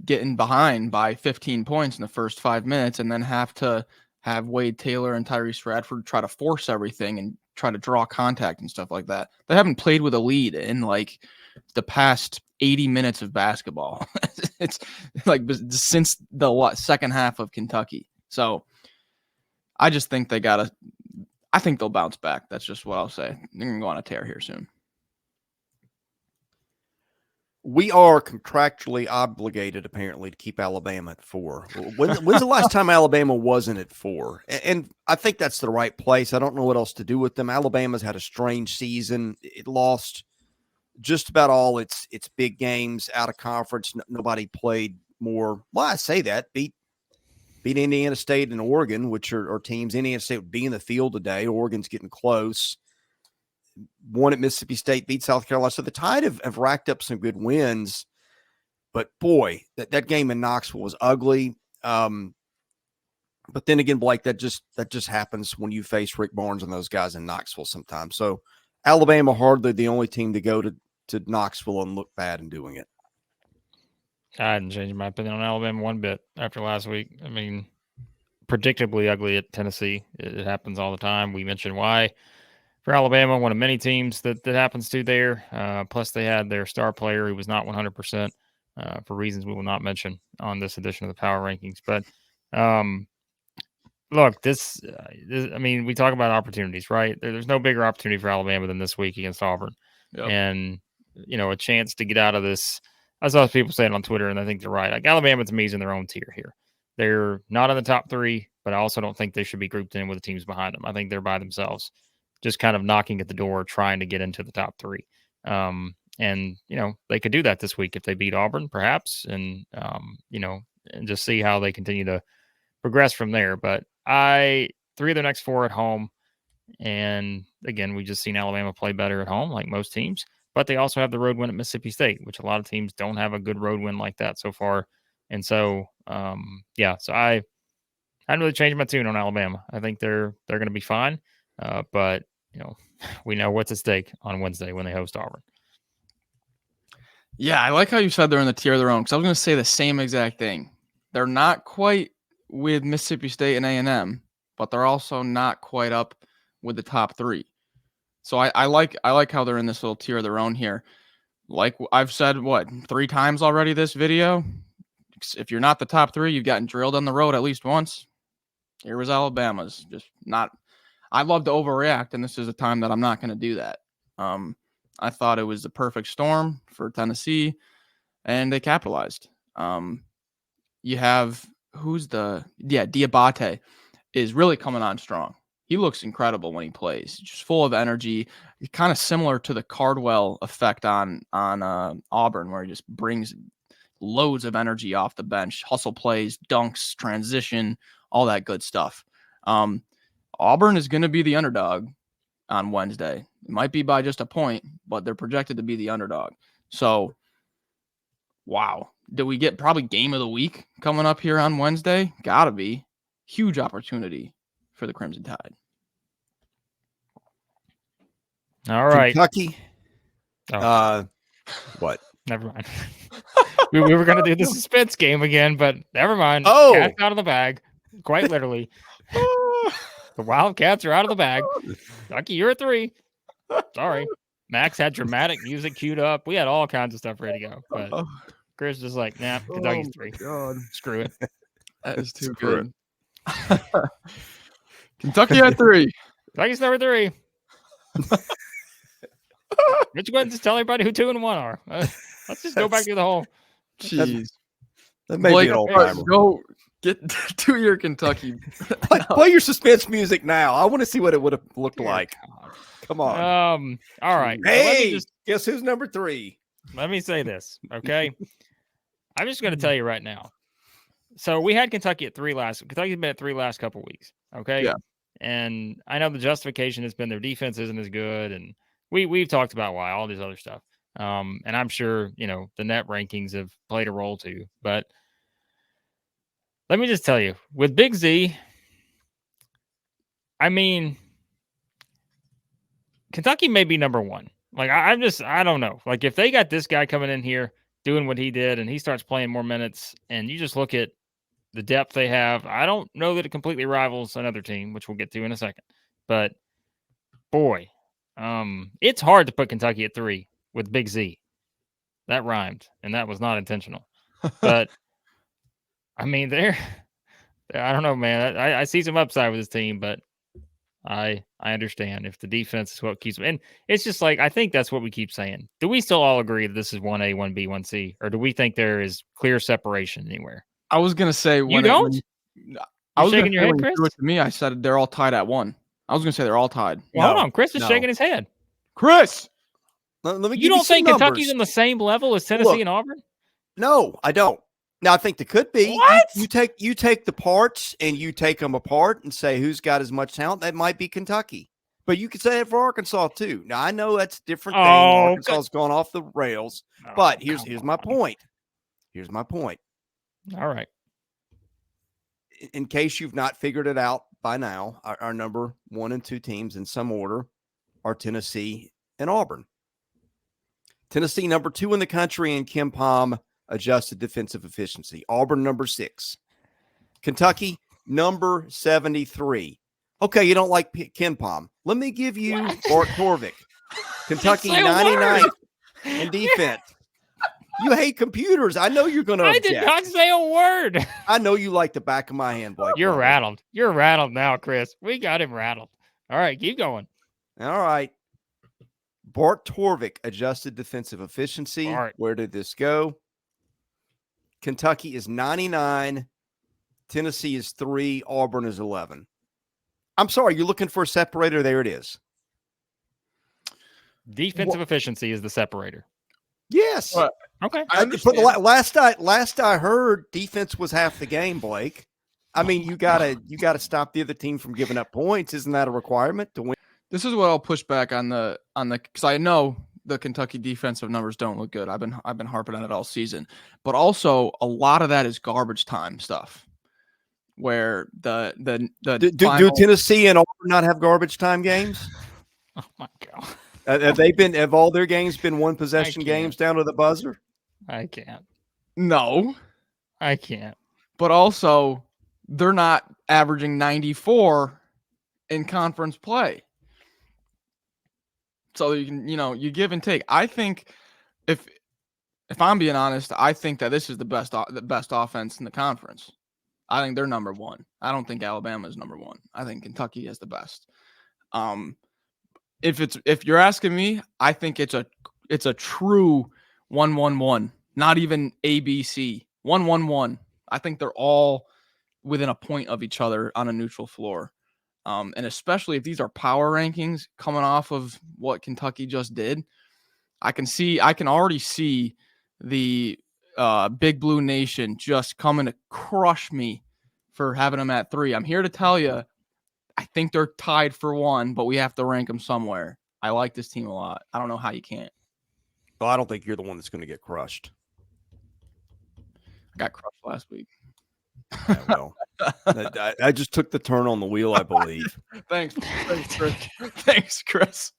getting behind by 15 points in the first 5 minutes, and then have to have Wade Taylor and Tyrese Radford try to force everything and try to draw contact and stuff like that. They haven't played with a lead in like the past 80 minutes of basketball. It's like since the second half of Kentucky. So I just think I think they'll bounce back. That's just what I'll say. They're going to go on a tear here soon. We are contractually obligated, apparently, to keep Alabama at 4. When's the last time Alabama wasn't at 4? And I think that's the right place. I don't know what else to do with them. Alabama's had a strange season. It lost just about all its big games out of conference. Nobody played more. Well, I say that. Beat Indiana State and Oregon, which are teams. Indiana State would be in the field today. Oregon's getting close. Won at Mississippi State, beat South Carolina. So the Tide have racked up some good wins. But, boy, that game in Knoxville was ugly. But then again, Blake, that just happens when you face Rick Barnes and those guys in Knoxville sometimes. So Alabama hardly the only team to go to Knoxville and look bad in doing it. I hadn't changed my opinion on Alabama one bit after last week. I mean, predictably ugly at Tennessee. It happens all the time. We mentioned why for Alabama, one of many teams that happens to there. Plus, they had their star player who was not 100% for reasons we will not mention on this edition of the Power Rankings. But look, this, I mean, we talk about opportunities, right? There's no bigger opportunity for Alabama than this week against Auburn. Yep. And, a chance to get out of this. I saw people saying on Twitter, and I think they're right. Like, Alabama, to me, is in their own tier here. They're not in the top 3, but I also don't think they should be grouped in with the teams behind them. I think they're by themselves, just kind of knocking at the door, trying to get into the top 3. And, they could do that this week if they beat Auburn, perhaps, and, and just see how they continue to progress from there. But 3 of their next 4 at home. And again, we just seen Alabama play better at home, like most teams, but they also have the road win at Mississippi State, which a lot of teams don't have a good road win like that so far. And so, so I hadn't really changed my tune on Alabama. I think they're going to be fine. But we know what's at stake on Wednesday when they host Auburn. Yeah, I like how you said they're in the tier of their own, because I was going to say the same exact thing. They're not quite with Mississippi State and A&M, but they're also not quite up with the top 3. So I like how they're in this little tier of their own here. Like I've said, 3 times already this video. If you're not the top 3, you've gotten drilled on the road at least once. Here was Alabama's. Just not. I love to overreact, and this is a time that I'm not going to do that. I thought it was the perfect storm for Tennessee, and they capitalized. You have Diabate is really coming on strong. He looks incredible when he plays, just full of energy, kind of similar to the Cardwell effect on Auburn, where he just brings loads of energy off the bench, hustle plays, dunks, transition, all that good stuff. Auburn is going to be the underdog on Wednesday. It might be by just a point, but they're projected to be the underdog. So, wow. Do we get probably game of the week coming up here on Wednesday? Gotta be. Huge opportunity for the Crimson Tide. All right. Kentucky. What? Never mind. we were going to do the suspense game again, but never mind. Oh. Cat's out of the bag. Quite literally. The Wildcats are out of the bag. Kentucky, you're at 3. Sorry. Max had dramatic music queued up. We had all kinds of stuff ready to go. But Chris just like, nah, Kentucky's 3. God. Screw it. That is too good. Kentucky at 3. Kentucky's number 3. Let's go ahead and just tell everybody who 2 and 1 are. Let's just go back to the whole. Jeez. That may be an old timer. Go get to your Kentucky. Play your suspense music now. I want to see what it would have looked like. God. Come on. All right. Hey, guess who's number 3? Let me say this, okay? I'm just going to tell you right now. So we had Kentucky at 3 Kentucky's been at 3 last couple weeks, okay? Yeah. And I know the justification has been their defense isn't as good, and we've talked about why, all this other stuff. And I'm sure, the net rankings have played a role too. But let me just tell you, with Big Z, I mean, Kentucky may be number 1. Like, I don't know. Like, if they got this guy coming in here doing what he did and he starts playing more minutes, and you just look at the depth they have, I don't know that it completely rivals another team, which we'll get to in a second. But, boy, it's hard to put Kentucky at 3 with Big Z. That rhymed, and that was not intentional. But, I mean, I don't know, man. I see some upside with this team, but I understand if the defense is what keeps them. And it's just like, I think that's what we keep saying. Do we still all agree that this is 1A, 1B, 1C? Or do we think there is clear separation anywhere? I was going to say, you don't? I was shaking your head, Chris? To me, I said they're all tied at 1. I was going to say they're all tied. Well, hold on. Chris is shaking his head. Chris! Let me you don't think Kentucky's on the same level as Tennessee and Auburn? No, I don't. Now, I think they could be. What? You take the parts and you take them apart and say who's got as much talent. That might be Kentucky. But you could say it for Arkansas, too. Now, I know that's a different thing. Arkansas has gone off the rails. But here's my point. Here's my point. All right. In case you've not figured it out by now, our number 1 and 2 teams in some order are Tennessee and Auburn. Tennessee, number 2 in the country in KenPom adjusted defensive efficiency. Auburn, number 6. Kentucky, number 73. Okay, you don't like Ken Pom. Let me give you Bart Torvik. Kentucky Say a 99th word. in defense. You hate computers. I know you're going to I object. did not say a word. I know you like the back of my hand, Blake. You're Lovell. rattled. You're rattled now, Chris. We got him rattled. All right, keep going. All right. Bart Torvik, adjusted defensive efficiency. Bart. Where did this go? Kentucky is 99. Tennessee is 3. Auburn is 11. I'm sorry, you're looking for a separator. There it is. Defensive efficiency is the separator. Yes. Okay. But last I heard, defense was half the game, Blake. I mean, you gotta stop the other team from giving up points. Isn't that a requirement to win? This is what I'll push back on the because I know the Kentucky defensive numbers don't look good. I've been harping on it all season, but also a lot of that is garbage time stuff, where the do Tennessee and Auburn not have garbage time games? Oh my God. Have all their games been one possession games down to the buzzer? I can't. No, I can't. But also, they're not averaging 94 in conference play. So you can, you give and take. I think if I'm being honest, I think that this is the best offense in the conference. I think they're number one. I don't think Alabama is number one. I think Kentucky is the best. If you're asking me, I think it's a true 1-1-1, not even ABC. 1-1-1. I think they're all within a point of each other on a neutral floor. And especially if these are power rankings coming off of what Kentucky just did, I can already see the Big Blue Nation just coming to crush me for having them at 3. I'm here to tell you, I think they're tied for 1, but we have to rank them somewhere. I like this team a lot. I don't know how you can't. Well, I don't think you're the one that's going to get crushed. I got crushed last week. Yeah, well, I just took the turn on the wheel, I believe. Thanks, Chris. Thanks, Chris.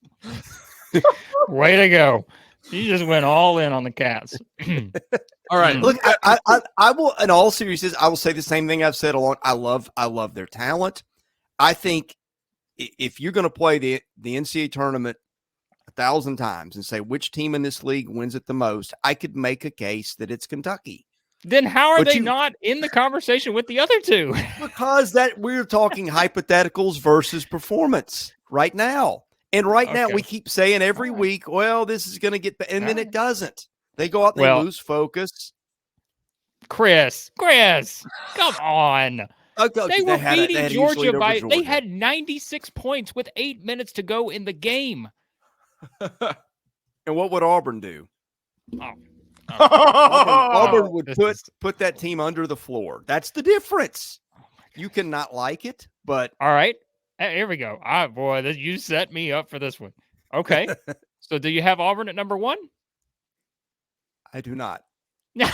Way to go. You just went all in on the Cats. All right. Look, I will, in all seriousness, I will say the same thing I've said along. I love their talent. I think if you're going to play the NCAA tournament 1,000 times and say which team in this league wins it the most, I could make a case that it's Kentucky. Then how are they not in the conversation with the other two? Because that we're talking hypotheticals versus performance right now. And now we keep saying every week, well, this is going to get – and then it doesn't. They go out and they lose focus. Chris, come on. They were beating Georgia by – they had 96 points with 8 minutes to go in the game. And what would Auburn do? Auburn would put that team under the floor. That's the difference. You cannot like it, but all right. Here we go. You set me up for this one. Okay. So do you have Auburn at number 1? I do not. Do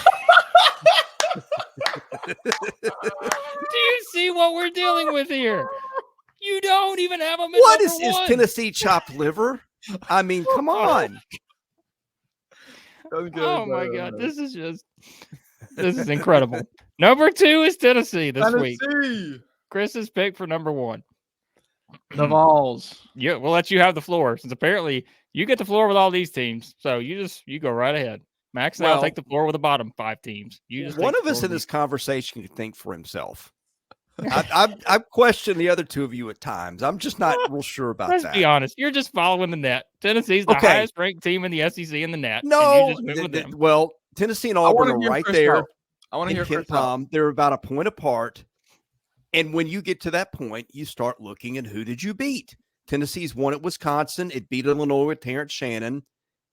you see what we're dealing with here? You don't even have them at What number is Tennessee chopped liver? I mean, come on. Oh my God, this is incredible. Number 2 is Tennessee this week. Chris's pick for number 1. The Vols. Yeah, we'll let you have the floor since apparently you get the floor with all these teams. So you go right ahead. Max, I'll take the floor with the bottom 5 teams. One of us in this conversation can think for himself. I've questioned the other two of you at times. I'm just not real sure about that. Let's be honest. You're just following the net. Tennessee's the highest ranked team in the SEC in the net. No, and you just went with them. Well, Tennessee and Auburn are right there. I want to hear Chris. They're about a point apart. And when you get to that point, you start looking at who did you beat. Tennessee's won at Wisconsin. It beat Illinois with Terrence Shannon.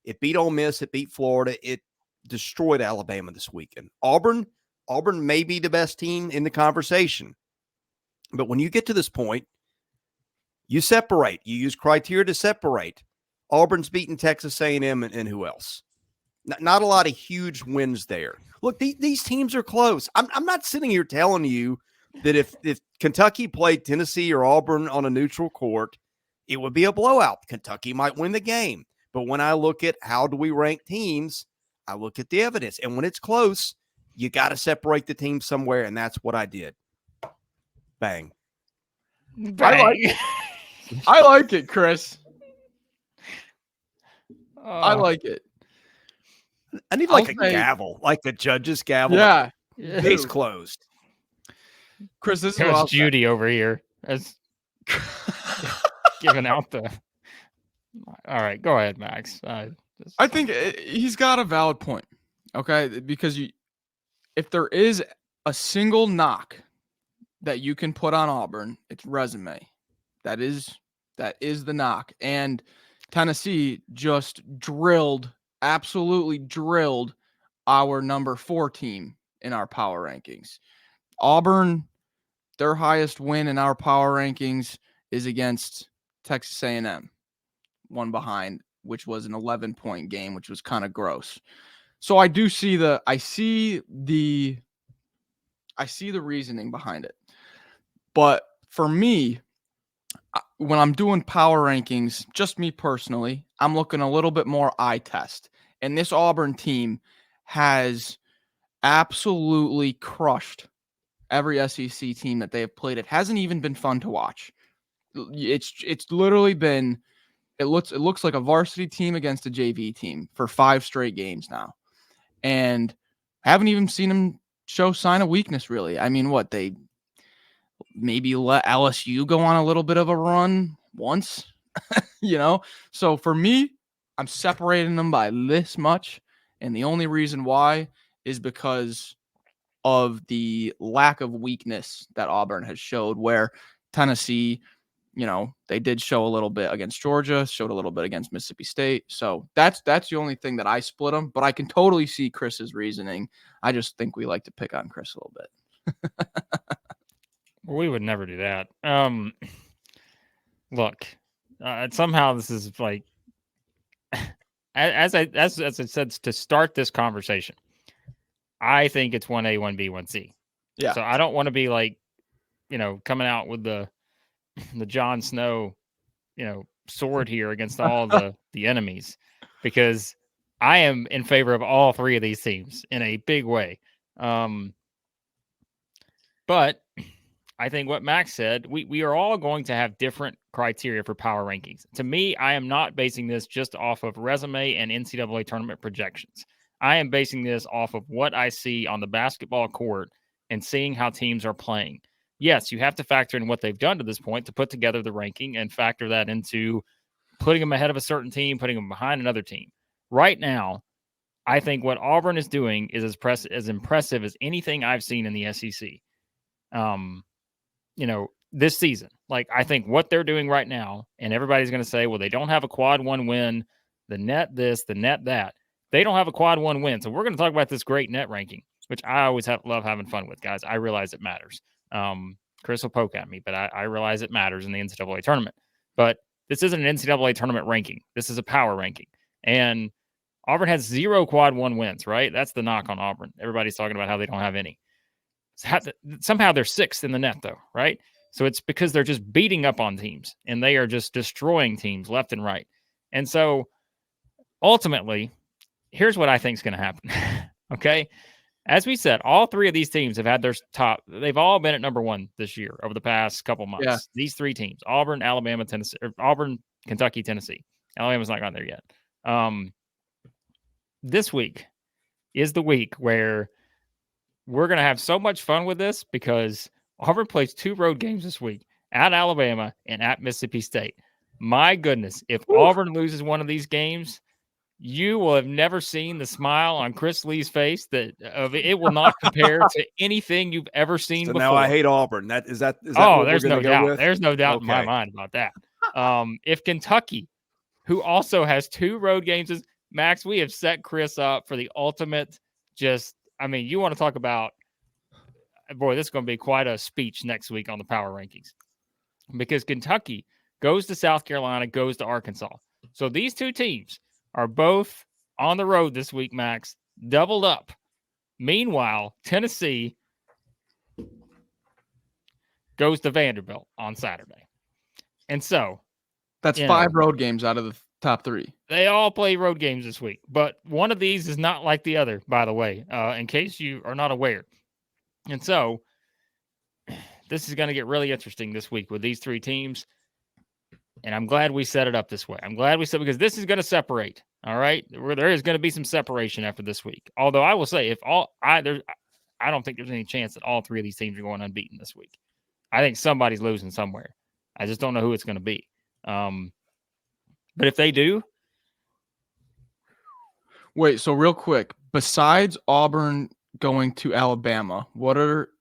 It beat Ole Miss. It beat Florida. It destroyed Alabama this weekend. Auburn may be the best team in the conversation. But when you get to this point, you separate. You use criteria to separate. Auburn's beaten Texas A&M and who else? Not a lot of huge wins there. Look, these teams are close. I'm not sitting here telling you that if Kentucky played Tennessee or Auburn on a neutral court, it would be a blowout. Kentucky might win the game. But when I look at how do we rank teams, I look at the evidence. And when it's close, you got to separate the teams somewhere, and that's what I did. Bang. Bang. I like it, Chris. I Oh, like it. I need I'll like a say- gavel, like the judge's gavel. Yeah. yeah. Case closed. Chris, this is what I'll There's say. Judy over here as giving out the. All right, go ahead, Max. I think he's got a valid point. Okay, because if there is a single knock that you can put on Auburn, it's resume. That is the knock. And Tennessee just absolutely drilled our number 4 team in our power rankings. Auburn, their highest win in our power rankings is against Texas A&M, one behind, which was an 11-point game, which was kind of gross. So I see the reasoning behind it. But for me, when I'm doing power rankings, just me personally, I'm looking a little bit more eye test. And this Auburn team has absolutely crushed every SEC team that they have played. It hasn't even been fun to watch. It's literally been, it looks like a varsity team against a JV team for 5 straight games now. And I haven't even seen them show sign of weakness, really. I mean, they maybe let LSU go on a little bit of a run once, So for me, I'm separating them by this much. And the only reason why is because of the lack of weakness that Auburn has showed, where Tennessee, they did show a little bit against Georgia, showed a little bit against Mississippi State. So that's the only thing that I split them, but I can totally see Chris's reasoning. I just think we like to pick on Chris a little bit. We would never do that. Look, somehow this is like, as I said to start this conversation, I think it's 1A, 1B, 1C. Yeah. So I don't want to be like, coming out with the Jon Snow, sword here against all the enemies, because I am in favor of all 3 of these teams in a big way. But I think what Max said, we are all going to have different criteria for power rankings. To me, I am not basing this just off of resume and NCAA tournament projections. I am basing this off of what I see on the basketball court and seeing how teams are playing. Yes, you have to factor in what they've done to this point to put together the ranking and factor that into putting them ahead of a certain team, putting them behind another team. Right now, I think what Auburn is doing is as impressive as anything I've seen in the SEC. This season. Like, I think what they're doing right now, and everybody's going to say, well, they don't have a quad 1 win, the net this, the net that. They don't have a quad 1 win. So we're going to talk about this great net ranking, which I always love having fun with, guys. I realize it matters. Chris will poke at me, but I realize it matters in the NCAA tournament. But this isn't an NCAA tournament ranking. This is a power ranking. And Auburn has 0 quad 1 wins, right? That's the knock on Auburn. Everybody's talking about how they don't have any. Somehow they're 6th in the net, though, right? So it's because they're just beating up on teams, and they are just destroying teams left and right. And so ultimately, here's what I think is going to happen. Okay. As we said, all 3 of these teams have had their top. They've all been at number 1 this year over the past couple months. Yeah. These 3 teams, Auburn, Alabama, Tennessee, or Auburn, Kentucky, Tennessee. Alabama's not gone there yet. This week is the week where we're going to have so much fun with this, because Auburn plays 2 road games this week, at Alabama and at Mississippi State. My goodness, if Auburn loses one of these games, you will have never seen the smile on Chris Lee's face it will not compare to anything you've ever seen before. Now I hate Auburn. Is that oh, there's no doubt. There's no doubt in my mind about that. If Kentucky, who also has 2 road games, Max, we have set Chris up for the ultimate. You want to talk about, boy, this is going to be quite a speech next week on the power rankings, because Kentucky goes to South Carolina, goes to Arkansas. So these 2 teams are both on the road this week, Max, doubled up. Meanwhile, Tennessee goes to Vanderbilt on Saturday. And so that's 5 road games out of the top 3. They all play road games this week, but one of these is not like the other, by the way, in case you are not aware. And so this is going to get really interesting this week with these three teams. And I'm glad we set it up this way. I'm glad we said, because this is going to separate. All right. There is going to be some separation after this week. Although I will say, I don't think there's any chance that all three of these teams are going unbeaten this week. I think somebody's losing somewhere. I just don't know who it's going to be. But if they do. Wait, so real quick, besides Auburn going to Alabama,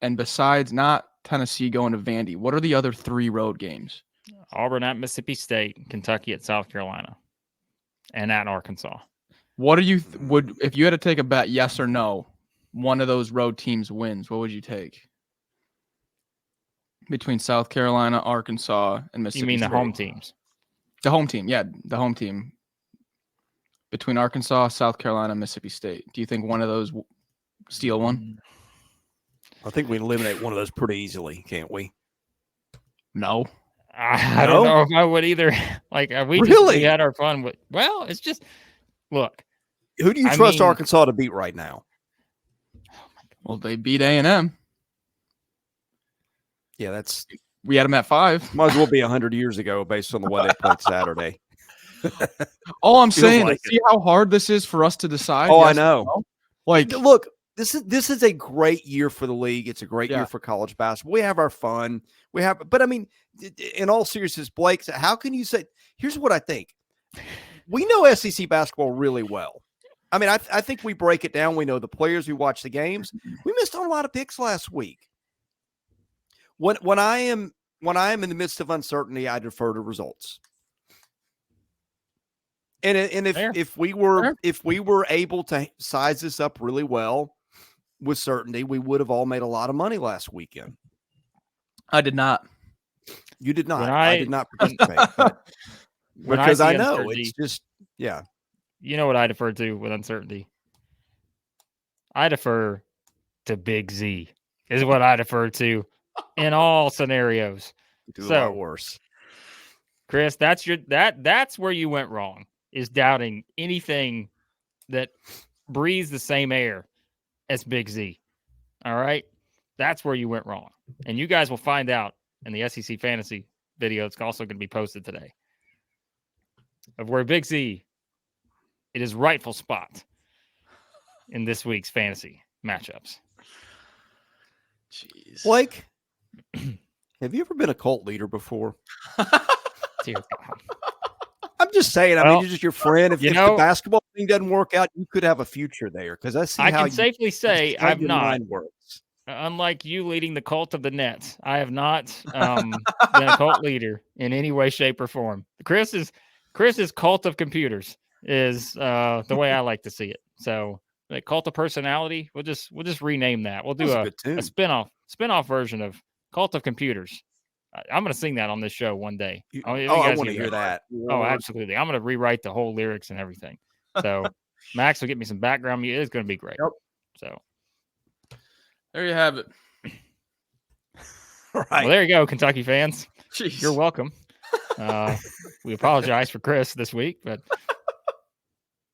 and besides not Tennessee going to Vandy, what are the other 3 road games? Auburn at Mississippi State, Kentucky at South Carolina, and at Arkansas. What do you if you had to take a bet, yes or no, one of those road teams wins, what would you take? Between South Carolina, Arkansas, and Mississippi You mean State. the home teams? The home team, yeah, the home team. Between Arkansas, South Carolina, and Mississippi State. Do you think one of those steal one? I think we eliminate one of those pretty easily, can't we? No. I don't know if I would either. Like, we had our fun with. Well, it's just look. Who do you trust Arkansas to beat right now? Well, they beat A&M. Yeah, we had them at 5. Might as well be 100 years ago based on the way they played Saturday. All I'm saying is, see how hard this is for us to decide. Oh, yes, I know. No? Like, look, this is a great year for the league. It's a great year for college basketball. We have our fun. But I mean, in all seriousness, Blake, how can you say? Here's what I think. We know SEC basketball really well. I mean, I think we break it down. We know the players. We watch the games. We missed on a lot of picks last week. When I am in the midst of uncertainty, I defer to results. And if we were able to size this up really well with certainty, we would have all made a lot of money last weekend. I did not. You did not. I did not participate. Because I know it's just You know what I defer to with uncertainty? I defer to Big Z. Is what I defer to in all scenarios. Do a lot worse. Chris, that's where you went wrong. Is doubting anything that breathes the same air as Big Z. All right? That's where you went wrong. And you guys will find out in the SEC Fantasy video. It's also going to be posted today. Of where Big Z, it is rightful spot in this week's fantasy matchups. Jeez. Blake, have you ever been a cult leader before? Dear God. I'm just saying. I mean, you're just your friend. If the basketball thing doesn't work out, you could have a future there. Because I can safely say I've not. Works. Unlike you leading the cult of the Nets, I have not been a cult leader in any way, shape, or form. Chris's cult of computers is the way I like to see it. So the cult of personality, we'll just rename that. We'll do a spinoff version of cult of computers. I'm going to sing that on this show one day. I want to hear that. Oh, absolutely. I'm going to rewrite the whole lyrics and everything. So Max will get me some background music. It's going to be great. Yep. So there you have it. All right. Well, there you go, Kentucky fans. Jeez. You're welcome. We apologize for Chris this week, but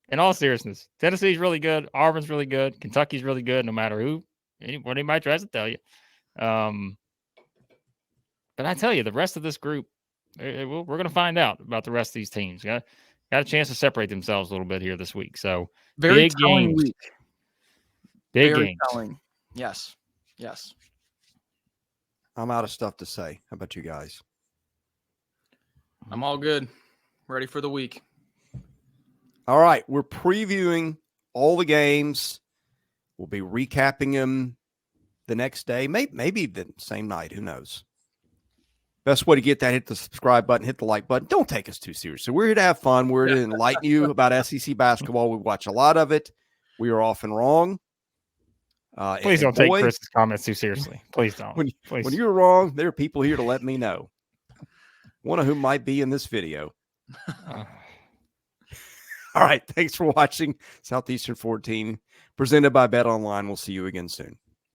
in all seriousness, Tennessee's really good. Auburn's really good. Kentucky's really good, no matter what anybody tries to tell you. But I tell you, the rest of this group, we're going to find out about the rest of these teams. Got a chance to separate themselves a little bit here this week. So very big games. Week. Big very games. Telling. Yes. I'm out of stuff to say. How about you guys? I'm all good. Ready for the week. All right. We're previewing all the games. We'll be recapping them the next day, maybe the same night. Who knows? Best way to get that, hit the subscribe button, hit the like button. Don't take us too seriously. We're here to have fun. We're here to enlighten you about SEC basketball. We watch a lot of it. We are often wrong. Please don't take Chris's comments too seriously. Please don't. When you're wrong, there are people here to let me know. One of whom might be in this video. All right. Thanks for watching Southeastern 14, presented by Bet Online. We'll see you again soon.